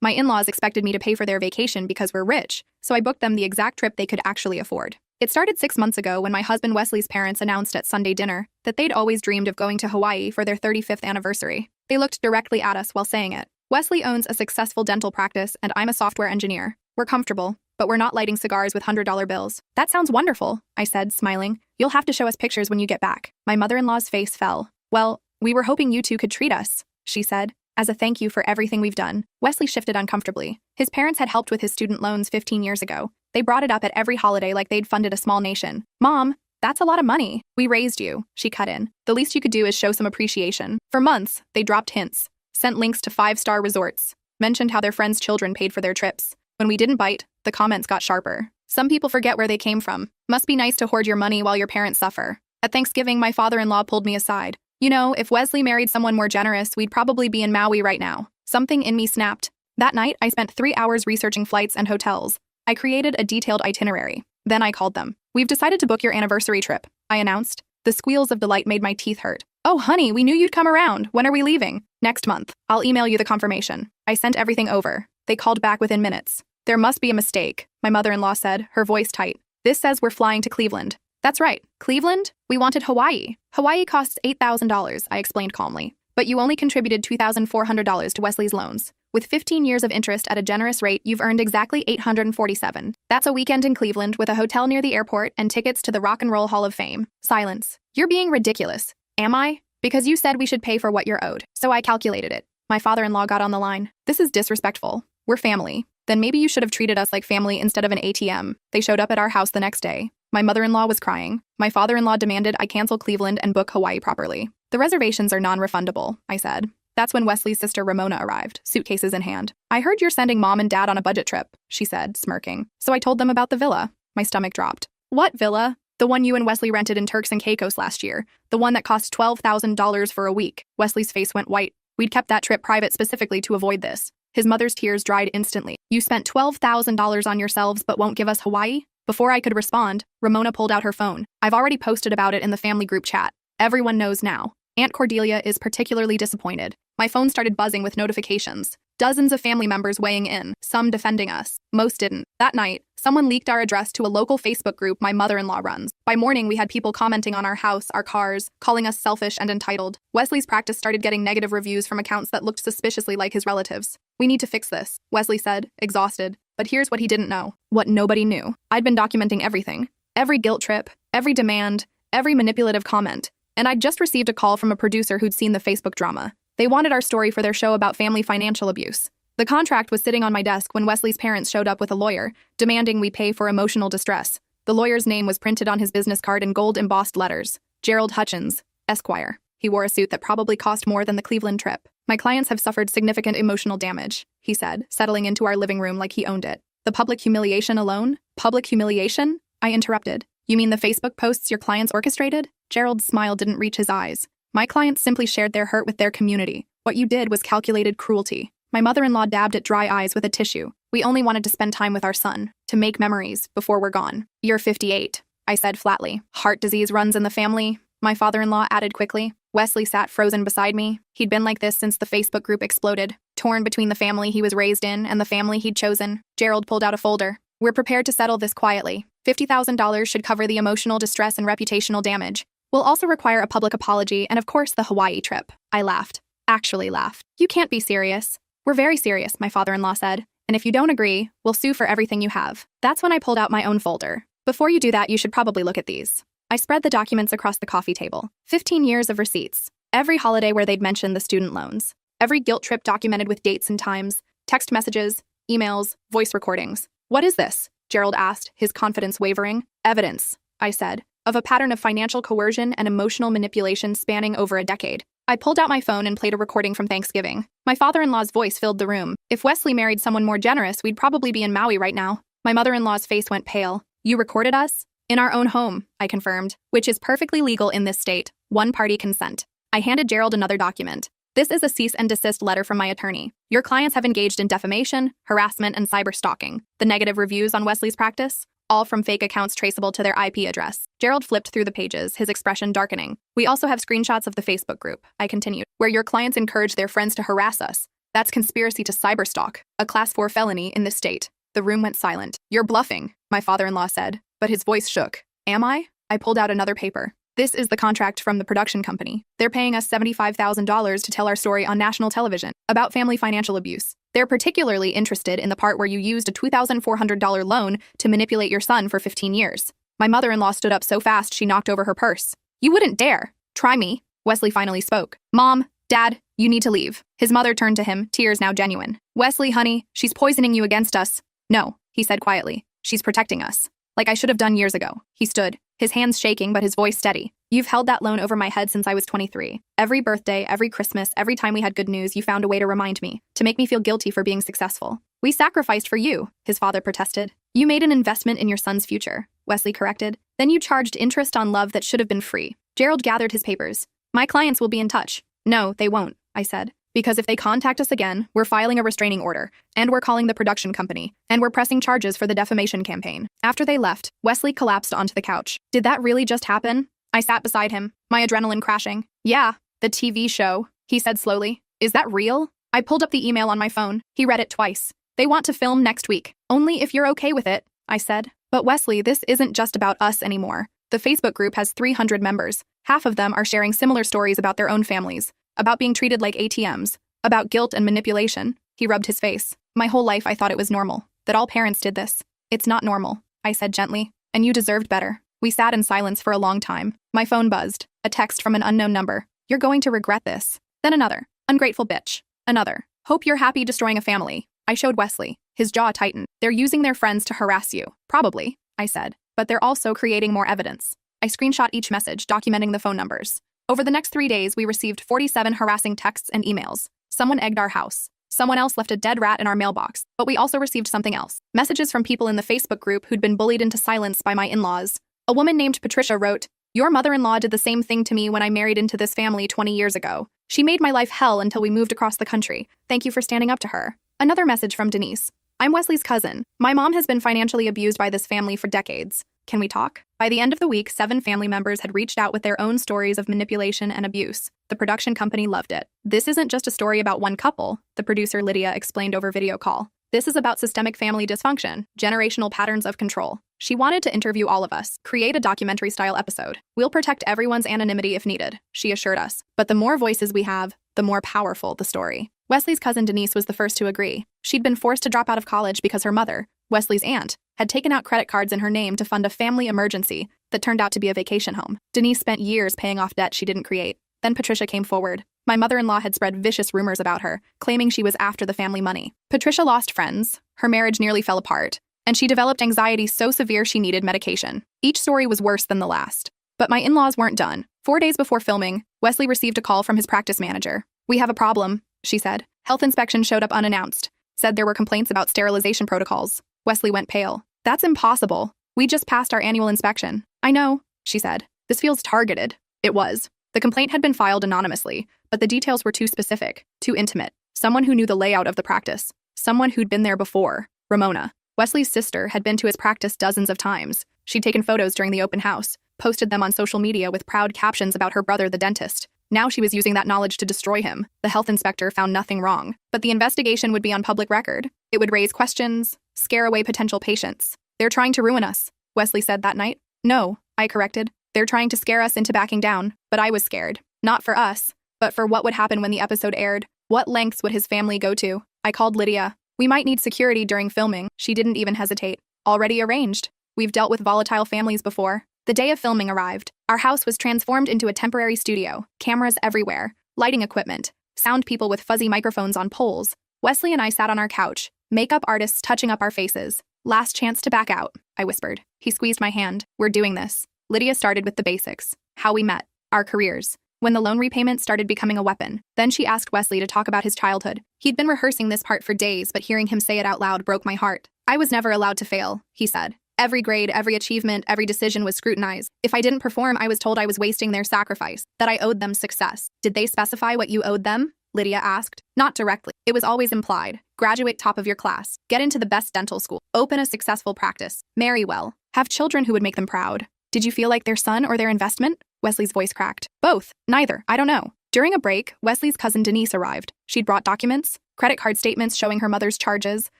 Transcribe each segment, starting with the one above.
My in-laws expected me to pay for their vacation because we're rich, so I booked them the exact trip they could actually afford. It started 6 months ago when my husband Wesley's parents announced at Sunday dinner that they'd always dreamed of going to Hawaii for their 35th anniversary. They looked directly at us while saying it. Wesley owns a successful dental practice and I'm a software engineer. We're comfortable, but we're not lighting cigars with $100 bills. That sounds wonderful, I said, smiling. You'll have to show us pictures when you get back. My mother-in-law's face fell. Well, we were hoping you two could treat us, she said, as a thank you for everything we've done. Wesley shifted uncomfortably. His parents had helped with his student loans 15 years ago. They brought it up at every holiday like they'd funded a small nation. Mom, that's a lot of money. We raised you, she cut in. The least you could do is show some appreciation. For months, they dropped hints, sent links to 5-star resorts, mentioned how their friends' children paid for their trips. When we didn't bite, the comments got sharper. Some people forget where they came from. Must be nice to hoard your money while your parents suffer. At Thanksgiving, my father-in-law pulled me aside. You know, if Wesley married someone more generous, we'd probably be in Maui right now. Something in me snapped. That night, I spent 3 hours researching flights and hotels. I created a detailed itinerary. Then I called them. We've decided to book your anniversary trip, I announced. The squeals of delight made my teeth hurt. Oh, honey, we knew you'd come around. When are we leaving? Next month. I'll email you the confirmation. I sent everything over. They called back within minutes. There must be a mistake, my mother-in-law said, her voice tight. This says we're flying to Cleveland. That's right. Cleveland? We wanted Hawaii. Hawaii costs $8,000, I explained calmly. But you only contributed $2,400 to Wesley's loans. With 15 years of interest at a generous rate, you've earned exactly $847. That's a weekend in Cleveland with a hotel near the airport and tickets to the Rock and Roll Hall of Fame. Silence. You're being ridiculous. Am I? Because you said we should pay for what you're owed. So I calculated it. My father-in-law got on the line. This is disrespectful. We're family. Then maybe you should have treated us like family instead of an ATM. They showed up at our house the next day. My mother-in-law was crying. My father-in-law demanded I cancel Cleveland and book Hawaii properly. The reservations are non-refundable, I said. That's when Wesley's sister Ramona arrived, suitcases in hand. I heard you're sending Mom and Dad on a budget trip, she said, smirking. So I told them about the villa. My stomach dropped. What villa? The one you and Wesley rented in Turks and Caicos last year. The one that cost $12,000 for a week. Wesley's face went white. We'd kept that trip private specifically to avoid this. His mother's tears dried instantly. You spent $12,000 on yourselves but won't give us Hawaii? Before I could respond, Ramona pulled out her phone. I've already posted about it in the family group chat. Everyone knows now. Aunt Cordelia is particularly disappointed. My phone started buzzing with notifications. Dozens of family members weighing in, some defending us. Most didn't. That night, someone leaked our address to a local Facebook group my mother-in-law runs. By morning, we had people commenting on our house, our cars, calling us selfish and entitled. Wesley's practice started getting negative reviews from accounts that looked suspiciously like his relatives. We need to fix this, Wesley said, exhausted. But here's what he didn't know. What nobody knew. I'd been documenting everything. Every guilt trip, every demand, every manipulative comment. And I'd just received a call from a producer who'd seen the Facebook drama. They wanted our story for their show about family financial abuse. The contract was sitting on my desk when Wesley's parents showed up with a lawyer, demanding we pay for emotional distress. The lawyer's name was printed on his business card in gold embossed letters. Gerald Hutchins, Esquire. He wore a suit that probably cost more than the Cleveland trip. My clients have suffered significant emotional damage, he said, settling into our living room like he owned it. The public humiliation alone? Public humiliation? I interrupted. You mean the Facebook posts your clients orchestrated? Gerald's smile didn't reach his eyes. My clients simply shared their hurt with their community. What you did was calculated cruelty. My mother-in-law dabbed at dry eyes with a tissue. We only wanted to spend time with our son, to make memories before we're gone. You're 58, I said flatly. Heart disease runs in the family, my father-in-law added quickly. Wesley sat frozen beside me. He'd been like this since the Facebook group exploded, torn between the family he was raised in and the family he'd chosen. Gerald pulled out a folder. We're prepared to settle this quietly. $50,000 should cover the emotional distress and reputational damage. We'll also require a public apology and, of course, the Hawaii trip. I laughed. Actually laughed. You can't be serious. We're very serious, my father-in-law said. And if you don't agree, we'll sue for everything you have. That's when I pulled out my own folder. Before you do that, you should probably look at these. I spread the documents across the coffee table. 15 years of receipts. Every holiday where they'd mentioned the student loans. Every guilt trip documented with dates and times. Text messages, emails, voice recordings. What is this? Gerald asked, his confidence wavering. Evidence, I said, of a pattern of financial coercion and emotional manipulation spanning over a decade. I pulled out my phone and played a recording from Thanksgiving. My father-in-law's voice filled the room. If Wesley married someone more generous, we'd probably be in Maui right now. My mother-in-law's face went pale. You recorded us? In our own home, I confirmed, which is perfectly legal in this state. One-party consent. I handed Gerald another document. This is a cease and desist letter from my attorney. Your clients have engaged in defamation, harassment, and cyberstalking. The negative reviews on Wesley's practice? All from fake accounts traceable to their IP address. Gerald flipped through the pages, his expression darkening. We also have screenshots of the Facebook group, I continued, where your clients encourage their friends to harass us. That's conspiracy to cyberstalk, a Class 4 felony in this state. The room went silent. You're bluffing, my father-in-law said, but his voice shook. Am I? I pulled out another paper. This is the contract from the production company. They're paying us $75,000 to tell our story on national television about family financial abuse. They're particularly interested in the part where you used a $2,400 loan to manipulate your son for 15 years. My mother-in-law stood up so fast she knocked over her purse. You wouldn't dare. Try me. Wesley finally spoke. Mom, Dad, you need to leave. His mother turned to him, tears now genuine. Wesley, honey, she's poisoning you against us. No, he said quietly. She's protecting us. Like I should have done years ago. He stood, his hands shaking but his voice steady. You've held that loan over my head since I was 23. Every birthday, every Christmas, every time we had good news, you found a way to remind me, to make me feel guilty for being successful. We sacrificed for you, his father protested. You made an investment in your son's future, Wesley corrected. Then you charged interest on love that should have been free. Gerald gathered his papers. My clients will be in touch. No, they won't, I said. Because if they contact us again, we're filing a restraining order, and we're calling the production company, and we're pressing charges for the defamation campaign. After they left, Wesley collapsed onto the couch. Did that really just happen? I sat beside him, my adrenaline crashing. Yeah, the TV show, he said slowly. Is that real? I pulled up the email on my phone. He read it twice. They want to film next week. Only if you're okay with it, I said. But Wesley, this isn't just about us anymore. The Facebook group has 300 members. Half of them are sharing similar stories about their own families, about being treated like ATMs, about guilt and manipulation. He rubbed his face. My whole life I thought it was normal, that all parents did this. It's not normal, I said gently, and you deserved better. We sat in silence for a long time. My phone buzzed. A text from an unknown number. You're going to regret this. Then another. Ungrateful bitch. Another. Hope you're happy destroying a family. I showed Wesley. His jaw tightened. They're using their friends to harass you. Probably, I said. But they're also creating more evidence. I screenshot each message, documenting the phone numbers. Over the next 3 days, we received 47 harassing texts and emails. Someone egged our house. Someone else left a dead rat in our mailbox. But we also received something else. Messages from people in the Facebook group who'd been bullied into silence by my in-laws. A woman named Patricia wrote, Your mother-in-law did the same thing to me when I married into this family 20 years ago. She made my life hell until we moved across the country. Thank you for standing up to her. Another message from Denise. I'm Wesley's cousin. My mom has been financially abused by this family for decades. Can we talk? By the end of the week, 7 family members had reached out with their own stories of manipulation and abuse. The production company loved it. This isn't just a story about one couple, the producer Lydia explained over video call. This is about systemic family dysfunction, generational patterns of control. She wanted to interview all of us, create a documentary-style episode. We'll protect everyone's anonymity if needed, she assured us. But the more voices we have, the more powerful the story. Wesley's cousin Denise was the first to agree. She'd been forced to drop out of college because her mother, Wesley's aunt, had taken out credit cards in her name to fund a family emergency that turned out to be a vacation home. Denise spent years paying off debt she didn't create. Then Patricia came forward. My mother-in-law had spread vicious rumors about her, claiming she was after the family money. Patricia lost friends, her marriage nearly fell apart, and she developed anxiety so severe she needed medication. Each story was worse than the last. But my in-laws weren't done. 4 days before filming, Wesley received a call from his practice manager. We have a problem, she said. Health inspection showed up unannounced. Said there were complaints about sterilization protocols. Wesley went pale. That's impossible. We just passed our annual inspection. I know, she said. This feels targeted. It was. The complaint had been filed anonymously, but the details were too specific, too intimate. Someone who knew the layout of the practice. Someone who'd been there before. Ramona. Wesley's sister had been to his practice dozens of times. She'd taken photos during the open house, posted them on social media with proud captions about her brother, the dentist. Now she was using that knowledge to destroy him. The health inspector found nothing wrong. But the investigation would be on public record. It would raise questions, scare away potential patients. They're trying to ruin us, Wesley said that night. No, I corrected. They're trying to scare us into backing down. But I was scared. Not for us, but for what would happen when the episode aired. What lengths would his family go to? I called Lydia. We might need security during filming. She didn't even hesitate. Already arranged. We've dealt with volatile families before. The day of filming arrived. Our house was transformed into a temporary studio. Cameras everywhere. Lighting equipment. Sound people with fuzzy microphones on poles. Wesley and I sat on our couch. Makeup artists touching up our faces. Last chance to back out, I whispered. He squeezed my hand. We're doing this. Lydia started with the basics. How we met. Our careers. When the loan repayment started becoming a weapon. Then she asked Wesley to talk about his childhood. He'd been rehearsing this part for days, but hearing him say it out loud broke my heart. I was never allowed to fail, he said. Every grade, every achievement, every decision was scrutinized. If I didn't perform, I was told I was wasting their sacrifice, that I owed them success. Did they specify what you owed them? Lydia asked. Not directly. It was always implied. Graduate top of your class. Get into the best dental school. Open a successful practice. Marry well. Have children who would make them proud. Did you feel like their son or their investment? Wesley's voice cracked. Both. Neither. I don't know. During a break, Wesley's cousin Denise arrived. She'd brought documents, credit card statements showing her mother's charges,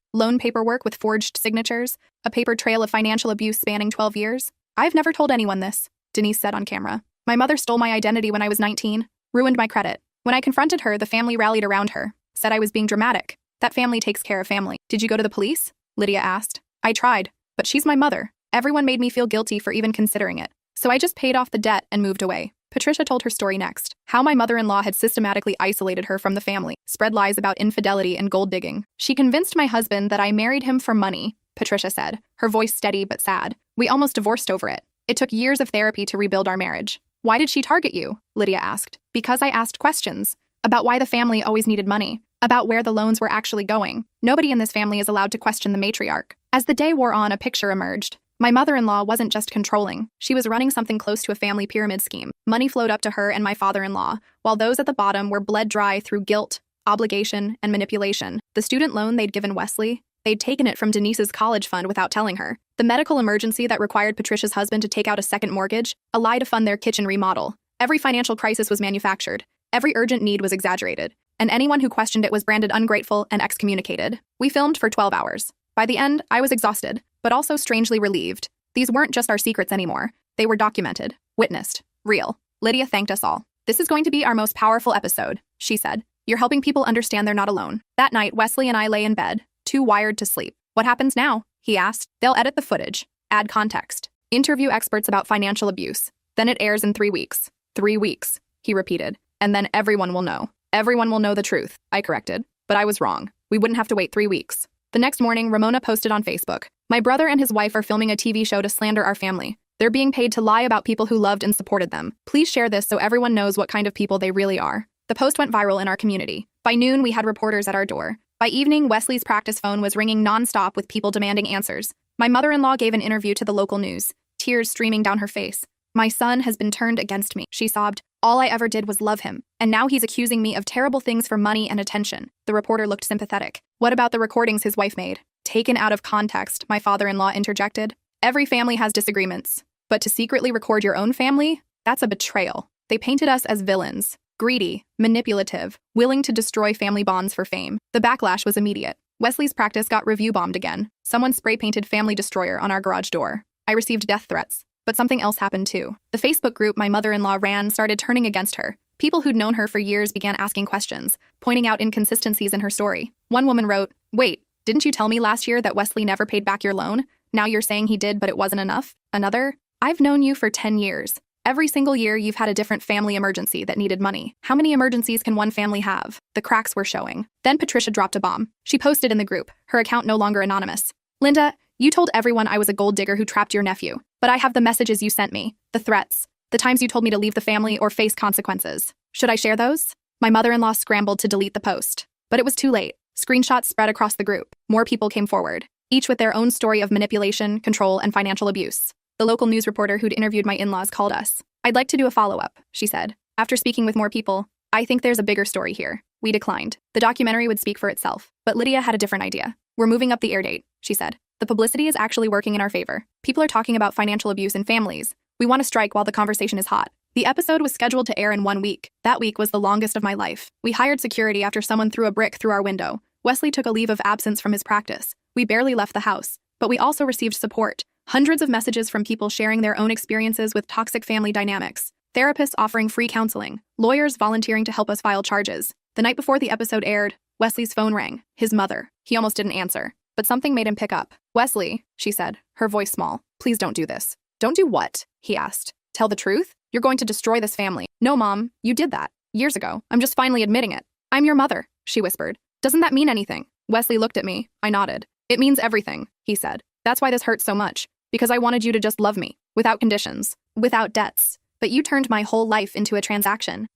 loan paperwork with forged signatures, a paper trail of financial abuse spanning 12 years. "I've never told anyone this," Denise said on camera. "My mother stole my identity when I was 19, ruined my credit. When I confronted her, the family rallied around her, said I was being dramatic. That family takes care of family." "Did you go to the police?" Lydia asked. "I tried, but she's my mother. Everyone made me feel guilty for even considering it. So I just paid off the debt and moved away." Patricia told her story next, how my mother-in-law had systematically isolated her from the family, spread lies about infidelity and gold digging. "She convinced my husband that I married him for money," Patricia said, her voice steady but sad. "We almost divorced over it. It took years of therapy to rebuild our marriage." "Why did she target you?" Lydia asked. "Because I asked questions about why the family always needed money, about where the loans were actually going. Nobody in this family is allowed to question the matriarch." As the day wore on, a picture emerged. My mother-in-law wasn't just controlling. She was running something close to a family pyramid scheme. Money flowed up to her and my father-in-law, while those at the bottom were bled dry through guilt, obligation, and manipulation. The student loan they'd given Wesley, they'd taken it from Denise's college fund without telling her. The medical emergency that required Patricia's husband to take out a second mortgage, a lie to fund their kitchen remodel. Every financial crisis was manufactured. Every urgent need was exaggerated. And anyone who questioned it was branded ungrateful and excommunicated. We filmed for 12 hours. By the end, I was exhausted, but also strangely relieved. These weren't just our secrets anymore. They were documented, witnessed, real. Lydia thanked us all. "This is going to be our most powerful episode," she said. "You're helping people understand they're not alone." That night, Wesley and I lay in bed, too wired to sleep. "What happens now?" he asked. "They'll edit the footage, add context, interview experts about financial abuse. Then it airs in 3 weeks. 3 weeks, he repeated. "And then everyone will know. Everyone will know the truth," I corrected. But I was wrong. We wouldn't have to wait 3 weeks. The next morning, Ramona posted on Facebook, "My brother and his wife are filming a TV show to slander our family. They're being paid to lie about people who loved and supported them. Please share this so everyone knows what kind of people they really are." The post went viral in our community. By noon, we had reporters at our door. By evening, Wesley's practice phone was ringing nonstop with people demanding answers. My mother-in-law gave an interview to the local news, tears streaming down her face. "My son has been turned against me," she sobbed. "All I ever did was love him, and now he's accusing me of terrible things for money and attention." The reporter looked sympathetic. "What about the recordings his wife made?" "Taken out of context," my father-in-law interjected. "Every family has disagreements, but to secretly record your own family? That's a betrayal. They painted us as villains, greedy, manipulative, willing to destroy family bonds for fame." The backlash was immediate. Wesley's practice got review bombed again. Someone spray-painted "family destroyer" on our garage door. I received death threats. But something else happened too. The Facebook group my mother-in-law ran started turning against her. People who'd known her for years began asking questions, pointing out inconsistencies in her story. One woman wrote, "Wait, didn't you tell me last year that Wesley never paid back your loan? Now you're saying he did, but it wasn't enough?" Another, "I've known you for 10 years. Every single year you've had a different family emergency that needed money. How many emergencies can one family have?" The cracks were showing. Then Patricia dropped a bomb. She posted in the group, her account no longer anonymous. "Linda, you told everyone I was a gold digger who trapped your nephew. But I have the messages you sent me, the threats, the times you told me to leave the family or face consequences. Should I share those?" My mother-in-law scrambled to delete the post. But it was too late. Screenshots spread across the group. More people came forward, each with their own story of manipulation, control, and financial abuse. The local news reporter who'd interviewed my in-laws called us. "I'd like to do a follow-up," she said. "After speaking with more people, I think there's a bigger story here." We declined. The documentary would speak for itself. But Lydia had a different idea. "We're moving up the air date," she said. "The publicity is actually working in our favor. People are talking about financial abuse in families. We want to strike while the conversation is hot." The episode was scheduled to air in 1 week. That week was the longest of my life. We hired security after someone threw a brick through our window. Wesley took a leave of absence from his practice. We barely left the house. But we also received support. Hundreds of messages from people sharing their own experiences with toxic family dynamics. Therapists offering free counseling. Lawyers volunteering to help us file charges. The night before the episode aired, Wesley's phone rang. His mother. He almost didn't answer. But something made him pick up. "Wesley," she said, her voice small. "Please don't do this." "Don't do what?" he asked. "Tell the truth? You're going to destroy this family." "No, Mom, you did that. Years ago. I'm just finally admitting it." "I'm your mother," she whispered. "Doesn't that mean anything?" Wesley looked at me. I nodded. "It means everything," he said. "That's why this hurts so much. Because I wanted you to just love me. Without conditions. Without debts. But you turned my whole life into a transaction."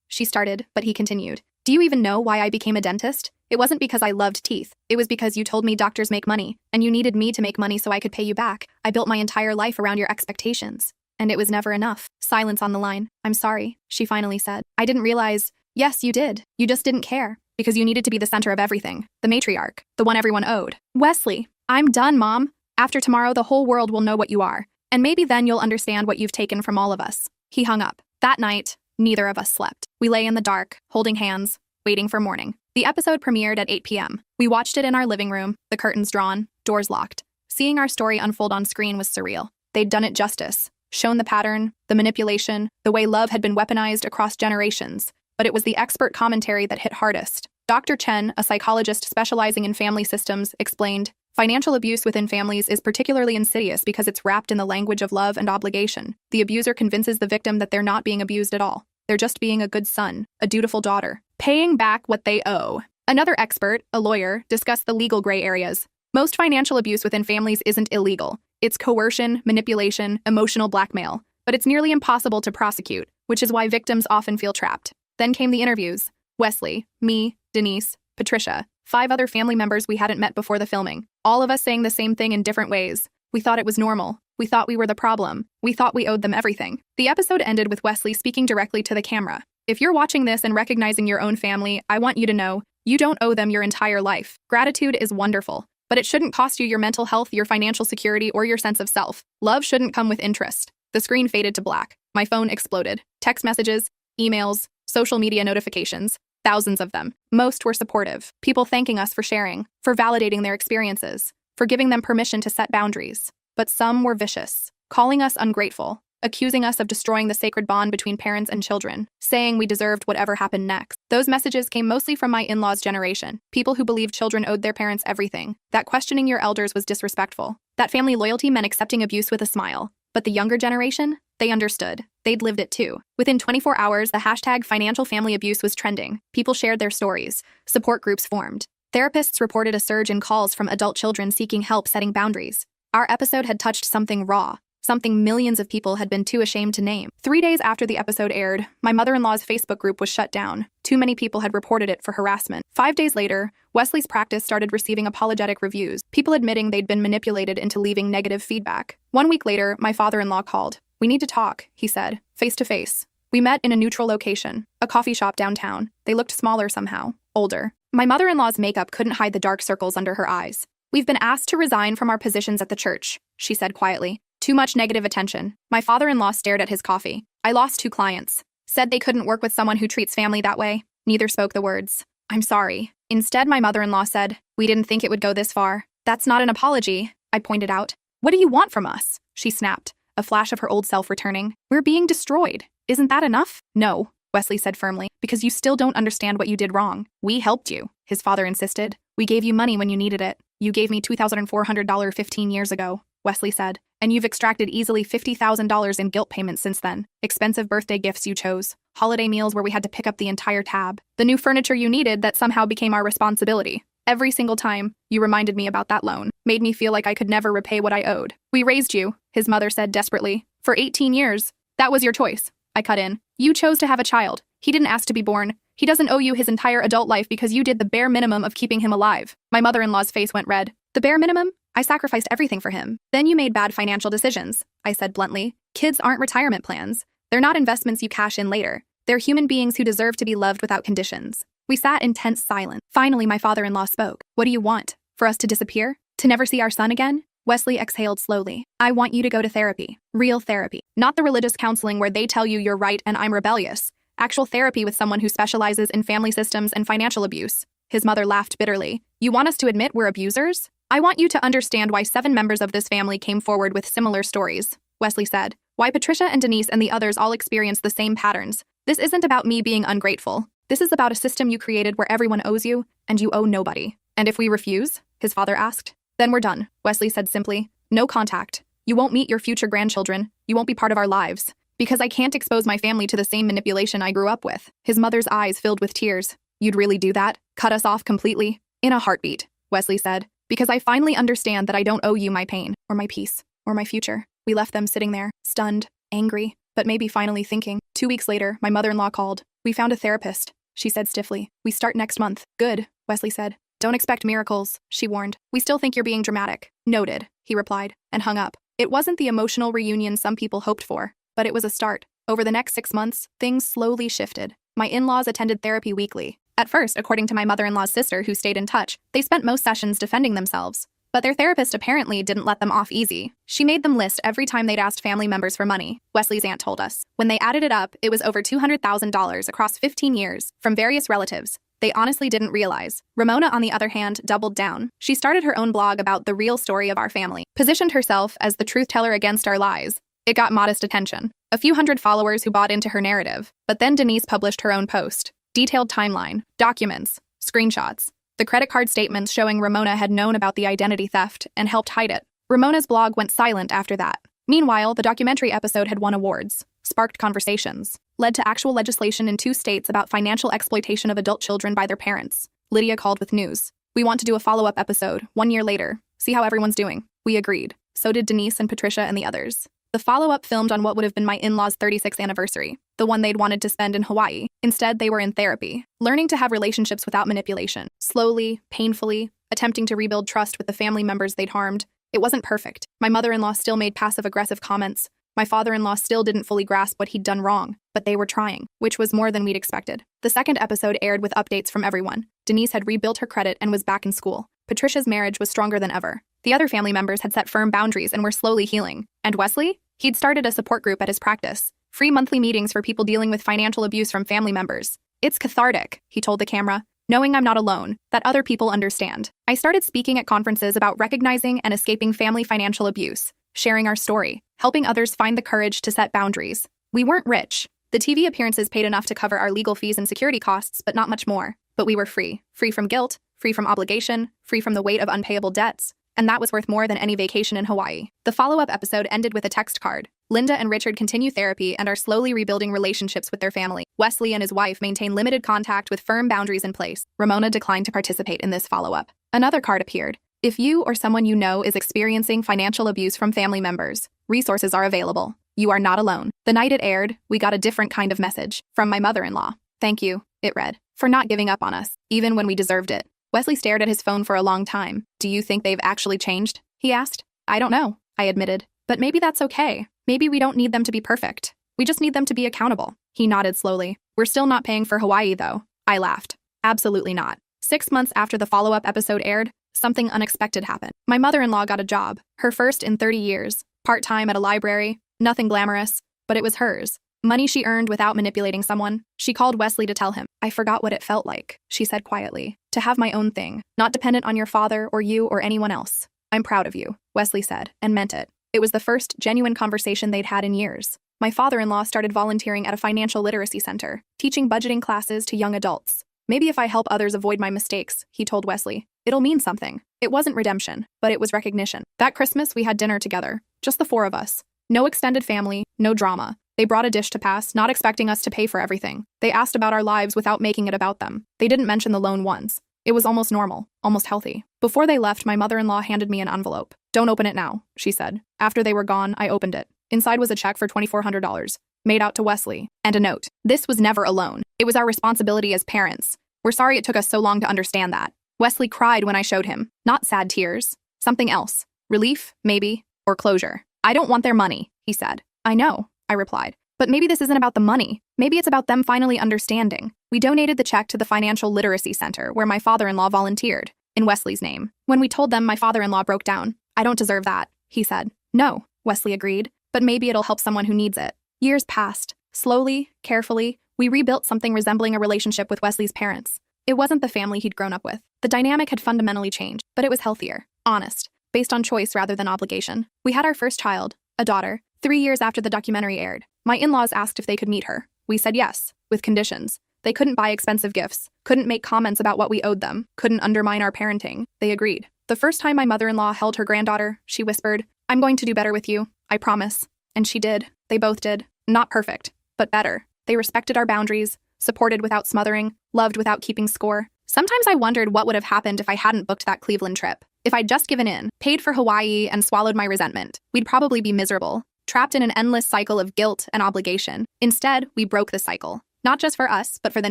She started, but he continued. "Do you even know why I became a dentist? It wasn't because I loved teeth. It was because you told me doctors make money, and you needed me to make money so I could pay you back. I built my entire life around your expectations. And it was never enough." Silence on the line. "I'm sorry," she finally said. "I didn't realize." "Yes, you did. You just didn't care. Because you needed to be the center of everything. The matriarch. The one everyone owed." "Wesley, I'm done, Mom. After tomorrow, the whole world will know what you are. And maybe then you'll understand what you've taken from all of us." He hung up. That night, Neither of us slept. We lay in the dark, holding hands, waiting for morning. The episode premiered at 8 p.m. We watched it in our living room, the curtains drawn, doors locked. Seeing our story unfold on screen was surreal. They'd done it justice, shown the pattern, the manipulation, the way love had been weaponized across generations. But it was the expert commentary that hit hardest. Dr. Chen, a psychologist specializing in family systems, explained, "Financial abuse within families is particularly insidious because it's wrapped in the language of love and obligation. The abuser convinces the victim that they're not being abused at all. They're just being a good son, a dutiful daughter, paying back what they owe." Another expert, a lawyer, discussed the legal gray areas. Most financial abuse within families isn't illegal. It's coercion, manipulation, emotional blackmail. But it's nearly impossible to prosecute, which is why victims often feel trapped. Then came the interviews. Wesley, me, Denise, Patricia, 5 other family members we hadn't met before the filming. All of us saying the same thing in different ways. We thought it was normal. We thought we were the problem. We thought we owed them everything. The episode ended with Wesley speaking directly to the camera. "If you're watching this and recognizing your own family, I want you to know, you don't owe them your entire life. Gratitude is wonderful, but it shouldn't cost you your mental health, your financial security, or your sense of self. Love shouldn't come with interest." The screen faded to black. My phone exploded. Text messages, emails, social media notifications. Thousands of them. Most were supportive. People thanking us for sharing, for validating their experiences, for giving them permission to set boundaries. But some were vicious, calling us ungrateful, accusing us of destroying the sacred bond between parents and children, saying we deserved whatever happened next. Those messages came mostly from my in-laws' generation, people who believed children owed their parents everything, that questioning your elders was disrespectful, that family loyalty meant accepting abuse with a smile. But the younger generation? They understood. They'd lived it too. Within 24 hours, the hashtag financial family abuse was trending. People shared their stories. Support groups formed. Therapists reported a surge in calls from adult children seeking help setting boundaries. Our episode had touched something raw, something millions of people had been too ashamed to name. 3 days after the episode aired, my mother-in-law's Facebook group was shut down. Too many people had reported it for harassment. 5 days later, Wesley's practice started receiving apologetic reviews, people admitting they'd been manipulated into leaving negative feedback. 1 week later, my father-in-law called. "We need to talk," he said, face to face. We met in a neutral location, a coffee shop downtown. They looked smaller somehow, older. My mother-in-law's makeup couldn't hide the dark circles under her eyes. "We've been asked to resign from our positions at the church," she said quietly. "Too much negative attention." My father-in-law stared at his coffee. "I lost 2 clients. Said they couldn't work with someone who treats family that way." Neither spoke the words. "I'm sorry." Instead, my mother-in-law said, "We didn't think it would go this far." "That's not an apology," I pointed out. "What do you want from us?" she snapped, a flash of her old self returning. "We're being destroyed. Isn't that enough?" "No," Wesley said firmly, "because you still don't understand what you did wrong. We helped you," his father insisted. "We gave you money when you needed it. You gave me $2,400 15 years ago," Wesley said, "and you've extracted easily $50,000 in guilt payments since then. Expensive birthday gifts you chose, holiday meals where we had to pick up the entire tab, the new furniture you needed that somehow became our responsibility. Every single time, you reminded me about that loan, made me feel like I could never repay what I owed. We raised you," his mother said desperately, "for 18 years. That was your choice." I cut in. "You chose to have a child. He didn't ask to be born. He doesn't owe you his entire adult life because you did the bare minimum of keeping him alive." My mother-in-law's face went red. "The bare minimum? I sacrificed everything for him. Then you made bad financial decisions," I said bluntly. "Kids aren't retirement plans. They're not investments you cash in later. They're human beings who deserve to be loved without conditions." We sat in tense silence. Finally, my father-in-law spoke. "What do you want? For us to disappear? To never see our son again?" Wesley exhaled slowly. "I want you to go to therapy. Real therapy. Not the religious counseling where they tell you you're right and I'm rebellious. Actual therapy with someone who specializes in family systems and financial abuse." His mother laughed bitterly. "You want us to admit we're abusers? I want you to understand why 7 members of this family came forward with similar stories," Wesley said. "Why Patricia and Denise and the others all experienced the same patterns. This isn't about me being ungrateful. This is about a system you created where everyone owes you, and you owe nobody." "And if we refuse?" his father asked. "Then we're done," Wesley said simply. "No contact. You won't meet your future grandchildren. You won't be part of our lives. Because I can't expose my family to the same manipulation I grew up with." His mother's eyes filled with tears. "You'd really do that? Cut us off completely?" "In a heartbeat," Wesley said. "Because I finally understand that I don't owe you my pain, or my peace, or my future." We left them sitting there, stunned, angry, but maybe finally thinking. 2 weeks later, my mother-in-law called. "We found a therapist," she said stiffly. "We start next month." "Good," Wesley said. "Don't expect miracles," she warned. "We still think you're being dramatic." "Noted," he replied, and hung up. It wasn't the emotional reunion some people hoped for, but it was a start. Over the next 6 months, things slowly shifted. My in-laws attended therapy weekly. At first, according to my mother-in-law's sister who stayed in touch, they spent most sessions defending themselves. But their therapist apparently didn't let them off easy. She made them list every time they'd asked family members for money, Wesley's aunt told us. When they added it up, it was over $200,000 across 15 years from various relatives. They honestly didn't realize. Ramona, on the other hand, doubled down. She started her own blog about the real story of our family, positioned herself as the truth teller against our lies. It got modest attention. A few hundred followers who bought into her narrative. But then Denise published her own post. Detailed timeline, documents, screenshots. The credit card statements showing Ramona had known about the identity theft and helped hide it. Ramona's blog went silent after that. Meanwhile, the documentary episode had won awards, sparked conversations, led to actual legislation in 2 states about financial exploitation of adult children by their parents. Lydia called with news. We want to do a follow-up episode, 1 year later. See how everyone's doing. We agreed. So did Denise and Patricia and the others. The follow-up filmed on what would have been my in-laws' 36th anniversary, the one they'd wanted to spend in Hawaii. Instead, they were in therapy, learning to have relationships without manipulation, slowly, painfully, attempting to rebuild trust with the family members they'd harmed. It wasn't perfect. My mother-in-law still made passive-aggressive comments. My father-in-law still didn't fully grasp what he'd done wrong, but they were trying, which was more than we'd expected. The second episode aired with updates from everyone. Denise had rebuilt her credit and was back in school. Patricia's marriage was stronger than ever. The other family members had set firm boundaries and were slowly healing. And Wesley? He'd started a support group at his practice. Free monthly meetings for people dealing with financial abuse from family members. It's cathartic, he told the camera, knowing I'm not alone, that other people understand. I started speaking at conferences about recognizing and escaping family financial abuse, sharing our story, helping others find the courage to set boundaries. We weren't rich. The TV appearances paid enough to cover our legal fees and security costs, but not much more. But we were free. Free from guilt, free from obligation, free from the weight of unpayable debts. And that was worth more than any vacation in Hawaii. The follow-up episode ended with a text card. Linda and Richard continue therapy and are slowly rebuilding relationships with their family. Wesley and his wife maintain limited contact with firm boundaries in place. Ramona declined to participate in this follow-up. Another card appeared. If you or someone you know is experiencing financial abuse from family members, resources are available. You are not alone. The night it aired, we got a different kind of message. From my mother-in-law. Thank you, it read, for not giving up on us, even when we deserved it. Wesley stared at his phone for a long time. Do you think they've actually changed? He asked. I don't know, I admitted. But maybe that's okay. Maybe we don't need them to be perfect. We just need them to be accountable. He nodded slowly. We're still not paying for Hawaii, though. I laughed. Absolutely not. 6 months after the follow-up episode aired, something unexpected happened. My mother-in-law got a job, her first in 30 years, part-time at a library, nothing glamorous, but it was hers. Money she earned without manipulating someone. She called Wesley to tell him. I forgot what it felt like, she said quietly. To have my own thing, not dependent on your father or you or anyone else. I'm proud of you, Wesley said, and meant it. It was the first genuine conversation they'd had in years. My father-in-law started volunteering at a financial literacy center, teaching budgeting classes to young adults. Maybe if I help others avoid my mistakes, he told Wesley, it'll mean something. It wasn't redemption, but it was recognition. That Christmas, we had dinner together, just the 4 of us. No extended family, no drama. They brought a dish to pass, not expecting us to pay for everything. They asked about our lives without making it about them. They didn't mention the loan once. It was almost normal, almost healthy. Before they left, my mother-in-law handed me an envelope. Don't open it now, she said. After they were gone, I opened it. Inside was a check for $2,400, made out to Wesley, and a note. This was never a loan. It was our responsibility as parents. We're sorry it took us so long to understand that. Wesley cried when I showed him. Not sad tears. Something else. Relief, maybe, or closure. I don't want their money, he said. I know, I replied. But maybe this isn't about the money. Maybe it's about them finally understanding. We donated the check to the Financial Literacy Center, where my father-in-law volunteered, in Wesley's name. When we told them, my father-in-law broke down. I don't deserve that, he said. No, Wesley agreed, but maybe it'll help someone who needs it. Years passed. Slowly, carefully, we rebuilt something resembling a relationship with Wesley's parents. It wasn't the family he'd grown up with. The dynamic had fundamentally changed, but it was healthier, honest, based on choice rather than obligation. We had our first child, a daughter, 3 years after the documentary aired. My in-laws asked if they could meet her. We said yes, with conditions. They couldn't buy expensive gifts, couldn't make comments about what we owed them, couldn't undermine our parenting. They agreed. The first time my mother-in-law held her granddaughter, she whispered, I'm going to do better with you, I promise. And she did. They both did. Not perfect, but better. They respected our boundaries, supported without smothering, loved without keeping score. Sometimes I wondered what would have happened if I hadn't booked that Cleveland trip. If I'd just given in, paid for Hawaii, and swallowed my resentment. We'd probably be miserable, trapped in an endless cycle of guilt and obligation. Instead, we broke the cycle. Not just for us, but for the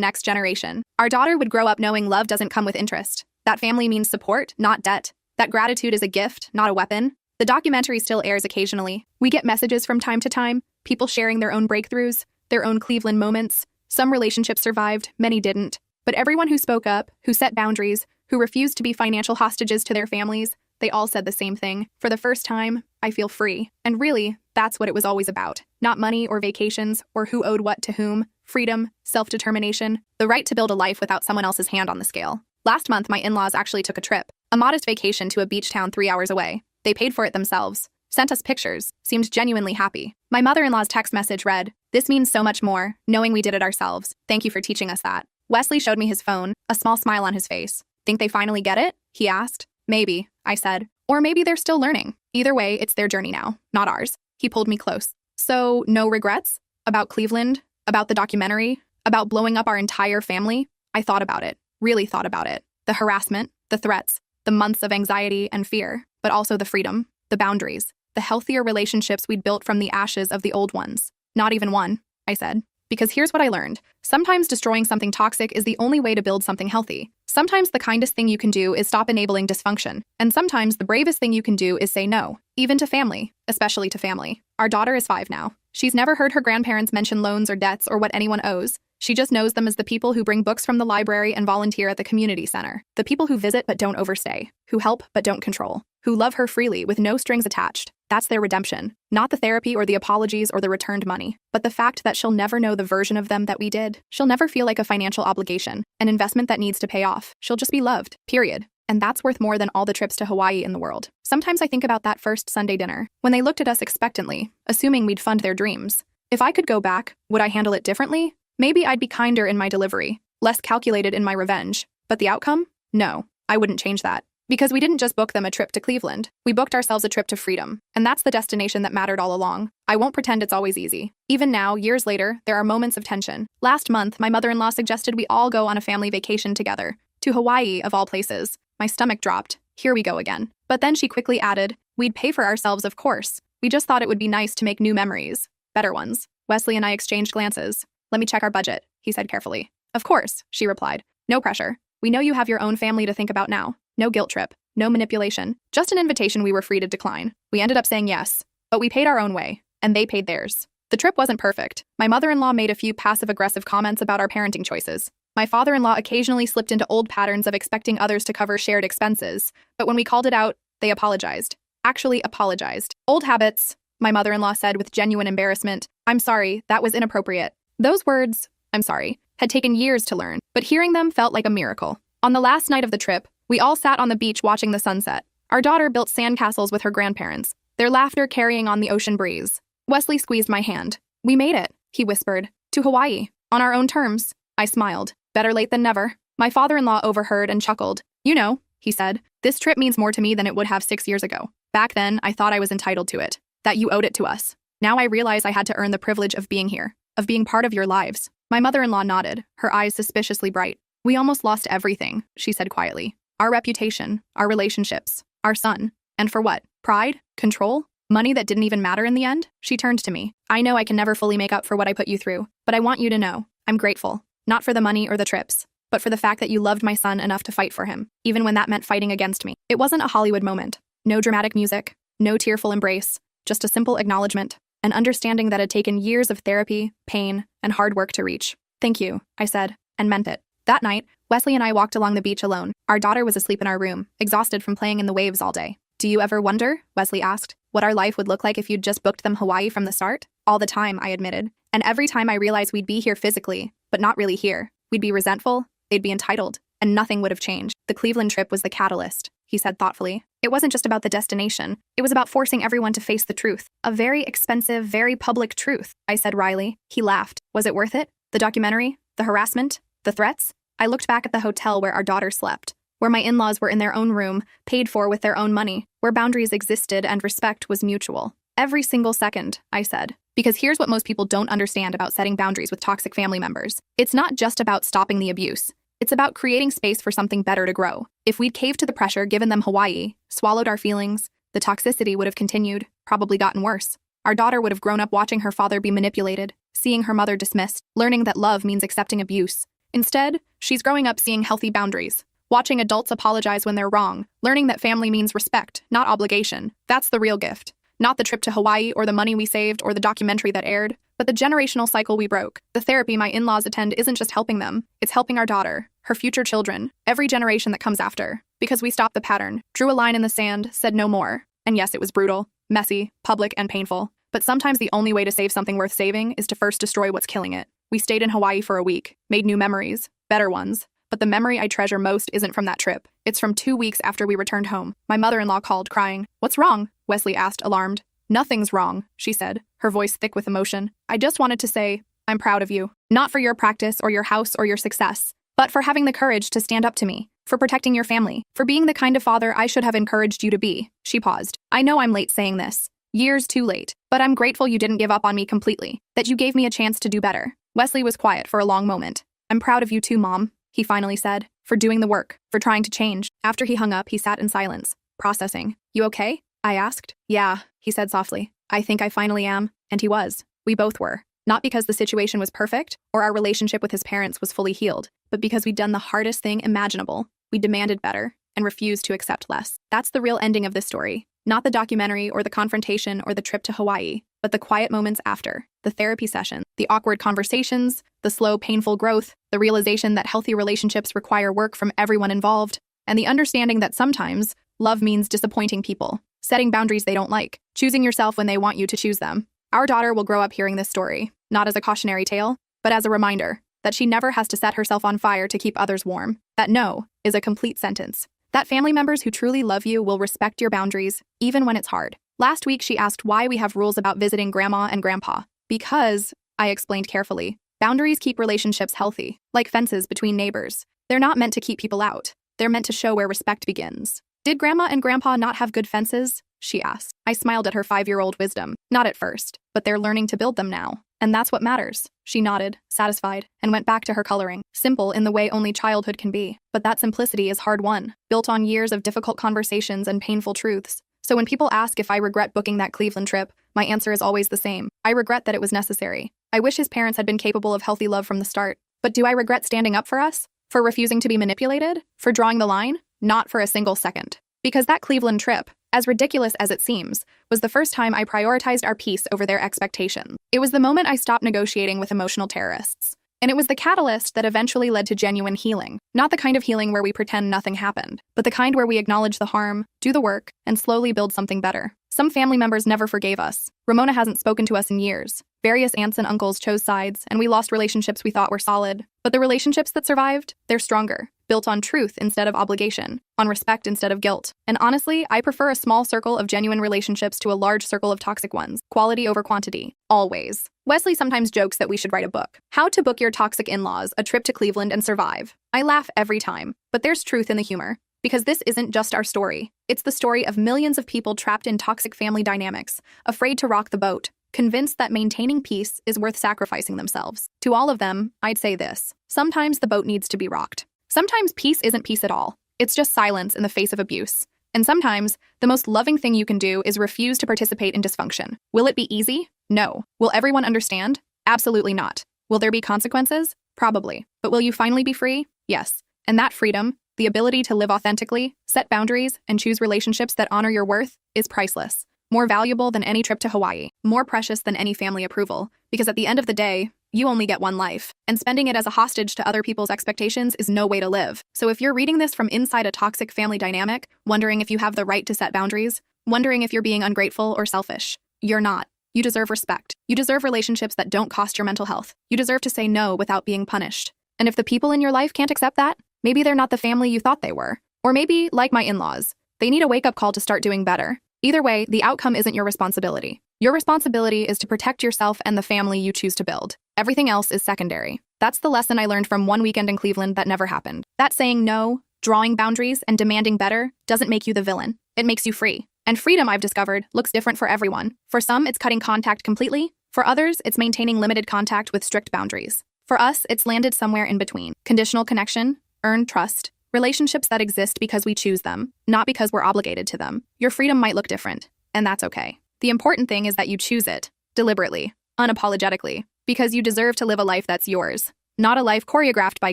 next generation. Our daughter would grow up knowing love doesn't come with interest. That family means support, not debt. That gratitude is a gift, not a weapon. The documentary still airs occasionally. We get messages from time to time, people sharing their own breakthroughs, their own Cleveland moments. Some relationships survived, many didn't. But everyone who spoke up, who set boundaries, who refused to be financial hostages to their families, They all said the same thing. For the first time, I feel free. And really, that's what it was always about. Not money or vacations or who owed what to whom. Freedom, self-determination, the right to build a life without someone else's hand on the scale. Last month, my in-laws actually took a trip. A modest vacation to a beach town 3 hours away. They paid for it themselves. Sent us pictures. Seemed genuinely happy. My mother-in-law's text message read, "This means so much more, knowing we did it ourselves. Thank you for teaching us that." Wesley showed me his phone, a small smile on his face. "Think they finally get it?" he asked. "Maybe," I said. "Or maybe they're still learning. Either way, it's their journey now, not ours." He pulled me close. "So, no regrets? About Cleveland? About the documentary? About blowing up our entire family?" I thought about it. Really thought about it. The harassment, the threats, the months of anxiety and fear, but also the freedom, the boundaries, the healthier relationships we'd built from the ashes of the old ones. "Not even one," I said. Because here's what I learned. Sometimes destroying something toxic is the only way to build something healthy. Sometimes the kindest thing you can do is stop enabling dysfunction. And sometimes the bravest thing you can do is say no, even to family, especially to family. Our daughter is 5 now. She's never heard her grandparents mention loans or debts or what anyone owes. She just knows them as the people who bring books from the library and volunteer at the community center. The people who visit but don't overstay, who help but don't control, who love her freely with no strings attached. That's their redemption. Not the therapy or the apologies or the returned money, but the fact that she'll never know the version of them that we did. She'll never feel like a financial obligation, an investment that needs to pay off. She'll just be loved, period. And that's worth more than all the trips to Hawaii in the world. Sometimes I think about that first Sunday dinner, when they looked at us expectantly, assuming we'd fund their dreams. If I could go back, would I handle it differently? Maybe I'd be kinder in my delivery, less calculated in my revenge. But the outcome? No, I wouldn't change that. Because we didn't just book them a trip to Cleveland. We booked ourselves a trip to freedom. And that's the destination that mattered all along. I won't pretend it's always easy. Even now, years later, there are moments of tension. Last month, my mother-in-law suggested we all go on a family vacation together. To Hawaii, of all places. My stomach dropped. Here we go again. But then she quickly added, "We'd pay for ourselves, of course. We just thought it would be nice to make new memories. Better ones." Wesley and I exchanged glances. "Let me check our budget," he said carefully. "Of course," she replied. "No pressure. We know you have your own family to think about now. No guilt trip. No manipulation. Just an invitation we were free to decline. We ended up saying yes. But we paid our own way. And they paid theirs. The trip wasn't perfect. My mother-in-law made a few passive-aggressive comments about our parenting choices. My father-in-law occasionally slipped into old patterns of expecting others to cover shared expenses. But when we called it out, they apologized. Actually apologized. "Old habits," my mother-in-law said with genuine embarrassment. "I'm sorry, that was inappropriate." Those words, "I'm sorry," had taken years to learn, but hearing them felt like a miracle. On the last night of the trip, we all sat on the beach watching the sunset. Our daughter built sandcastles with her grandparents, their laughter carrying on the ocean breeze. Wesley squeezed my hand. "We made it," he whispered. "To Hawaii. On our own terms." I smiled. Better late than never. My father-in-law overheard and chuckled. "You know," he said, "this trip means more to me than it would have 6 years ago. Back then, I thought I was entitled to it. That you owed it to us. Now I realize I had to earn the privilege of being here, of being part of your lives." My mother-in-law nodded, her eyes suspiciously bright. "We almost lost everything," she said quietly. "Our reputation, our relationships, our son. And for what? Pride? Control? Money that didn't even matter in the end?" She turned to me. "I know I can never fully make up for what I put you through, but I want you to know, I'm grateful. Not for the money or the trips, but for the fact that you loved my son enough to fight for him, even when that meant fighting against me." It wasn't a Hollywood moment. No dramatic music, no tearful embrace, just a simple acknowledgement, an understanding that had taken years of therapy, pain, and hard work to reach. "Thank you," I said, and meant it. That night, Wesley and I walked along the beach alone. Our daughter was asleep in our room, exhausted from playing in the waves all day. "Do you ever wonder," Wesley asked, "what our life would look like if you'd just booked them Hawaii from the start?" "All the time," I admitted. "And every time I realize we'd be here physically, but not really here. We'd be resentful, they'd be entitled, and nothing would have changed. The Cleveland trip was the catalyst," he said thoughtfully. "It wasn't just about the destination. It was about forcing everyone to face the truth. A very expensive, very public truth," I said wryly. He laughed. "Was it worth it? The documentary? The harassment? The threats?" I looked back at the hotel where our daughter slept, where my in-laws were in their own room, paid for with their own money, where boundaries existed and respect was mutual. "Every single second," I said. Because here's what most people don't understand about setting boundaries with toxic family members. It's not just about stopping the abuse. It's about creating space for something better to grow. If we'd caved to the pressure given them Hawaii, swallowed our feelings, the toxicity would have continued, probably gotten worse. Our daughter would have grown up watching her father be manipulated, seeing her mother dismissed, learning that love means accepting abuse. Instead, she's growing up seeing healthy boundaries, watching adults apologize when they're wrong, learning that family means respect, not obligation. That's the real gift. Not the trip to Hawaii or the money we saved or the documentary that aired, but the generational cycle we broke. The therapy my in-laws attend isn't just helping them, it's helping our daughter, her future children, every generation that comes after. Because we stopped the pattern, drew a line in the sand, said no more. And yes, it was brutal, messy, public, and painful. But sometimes the only way to save something worth saving is to first destroy what's killing it. We stayed in Hawaii for a week, made new memories, better ones. But the memory I treasure most isn't from that trip. It's from 2 weeks after we returned home. My mother-in-law called, crying. "What's wrong?" Wesley asked, alarmed. "Nothing's wrong," she said, her voice thick with emotion. "I just wanted to say, I'm proud of you. Not for your practice or your house or your success, but for having the courage to stand up to me, for protecting your family, for being the kind of father I should have encouraged you to be." She paused. "I know I'm late saying this. Years too late. But I'm grateful you didn't give up on me completely, that you gave me a chance to do better." Wesley was quiet for a long moment. "I'm proud of you too, Mom," he finally said, "for doing the work, for trying to change." After he hung up, he sat in silence, processing. "You okay?" I asked. "Yeah," he said softly. "I think I finally am." And he was. We both were. Not because the situation was perfect or our relationship with his parents was fully healed, but because we'd done the hardest thing imaginable. We demanded better and refused to accept less. That's the real ending of this story. Not the documentary or the confrontation or the trip to Hawaii, but the quiet moments after, the therapy session, the awkward conversations, the slow, painful growth, the realization that healthy relationships require work from everyone involved, and the understanding that sometimes love means disappointing people, setting boundaries they don't like, choosing yourself when they want you to choose them. Our daughter will grow up hearing this story, not as a cautionary tale, but as a reminder that she never has to set herself on fire to keep others warm. That no is a complete sentence. That family members who truly love you will respect your boundaries, even when it's hard. Last week, she asked why we have rules about visiting grandma and grandpa. Because, I explained carefully, boundaries keep relationships healthy, like fences between neighbors. They're not meant to keep people out. They're meant to show where respect begins. "Did grandma and grandpa not have good fences?" she asked. I smiled at her 5-year-old wisdom. "Not at first, but they're learning to build them now. And that's what matters." She nodded, satisfied, and went back to her coloring. Simple in the way only childhood can be. But that simplicity is hard-won, built on years of difficult conversations and painful truths. So when people ask if I regret booking that Cleveland trip, my answer is always the same. I regret that it was necessary. I wish his parents had been capable of healthy love from the start. But do I regret standing up for us? For refusing to be manipulated? For drawing the line? Not for a single second. Because that Cleveland trip, as ridiculous as it seems, was the first time I prioritized our peace over their expectations. It was the moment I stopped negotiating with emotional terrorists. And it was the catalyst that eventually led to genuine healing. Not the kind of healing where we pretend nothing happened, but the kind where we acknowledge the harm, do the work, and slowly build something better. Some family members never forgave us. Ramona hasn't spoken to us in years. Various aunts and uncles chose sides, and we lost relationships we thought were solid. But the relationships that survived, they're stronger, built on truth instead of obligation, on respect instead of guilt. And honestly, I prefer a small circle of genuine relationships to a large circle of toxic ones. Quality over quantity. Always. Wesley sometimes jokes that we should write a book. How to Book Your Toxic In-Laws, A Trip to Cleveland and Survive. I laugh every time, but there's truth in the humor. Because this isn't just our story. It's the story of millions of people trapped in toxic family dynamics, afraid to rock the boat, convinced that maintaining peace is worth sacrificing themselves. To all of them, I'd say this. Sometimes the boat needs to be rocked. Sometimes peace isn't peace at all. It's just silence in the face of abuse. And sometimes, the most loving thing you can do is refuse to participate in dysfunction. Will it be easy? No. Will everyone understand? Absolutely not. Will there be consequences? Probably. But will you finally be free? Yes. And that freedom, the ability to live authentically, set boundaries, and choose relationships that honor your worth, is priceless. More valuable than any trip to Hawaii. More precious than any family approval. Because at the end of the day, you only get one life. And spending it as a hostage to other people's expectations is no way to live. So if you're reading this from inside a toxic family dynamic, wondering if you have the right to set boundaries, wondering if you're being ungrateful or selfish, you're not. You deserve respect. You deserve relationships that don't cost your mental health. You deserve to say no without being punished. And if the people in your life can't accept that, maybe they're not the family you thought they were. Or maybe, like my in-laws, they need a wake-up call to start doing better. Either way, the outcome isn't your responsibility. Your responsibility is to protect yourself and the family you choose to build. Everything else is secondary. That's the lesson I learned from one weekend in Cleveland that never happened. That saying no, drawing boundaries, and demanding better doesn't make you the villain. It makes you free. And freedom, I've discovered, looks different for everyone. For some, it's cutting contact completely. For others, it's maintaining limited contact with strict boundaries. For us, it's landed somewhere in between. Conditional connection, earned trust, relationships that exist because we choose them, not because we're obligated to them. Your freedom might look different, and that's okay. The important thing is that you choose it, deliberately, unapologetically, because you deserve to live a life that's yours, not a life choreographed by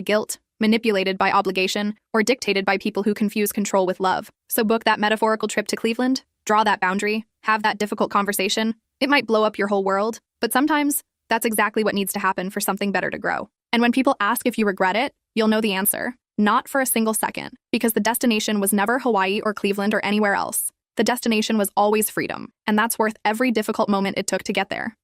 guilt, manipulated by obligation, or dictated by people who confuse control with love. So book that metaphorical trip to Cleveland, draw that boundary, have that difficult conversation. It might blow up your whole world, but sometimes that's exactly what needs to happen for something better to grow. And when people ask if you regret it, you'll know the answer. Not for a single second, because the destination was never Hawaii or Cleveland or anywhere else. The destination was always freedom, and that's worth every difficult moment it took to get there.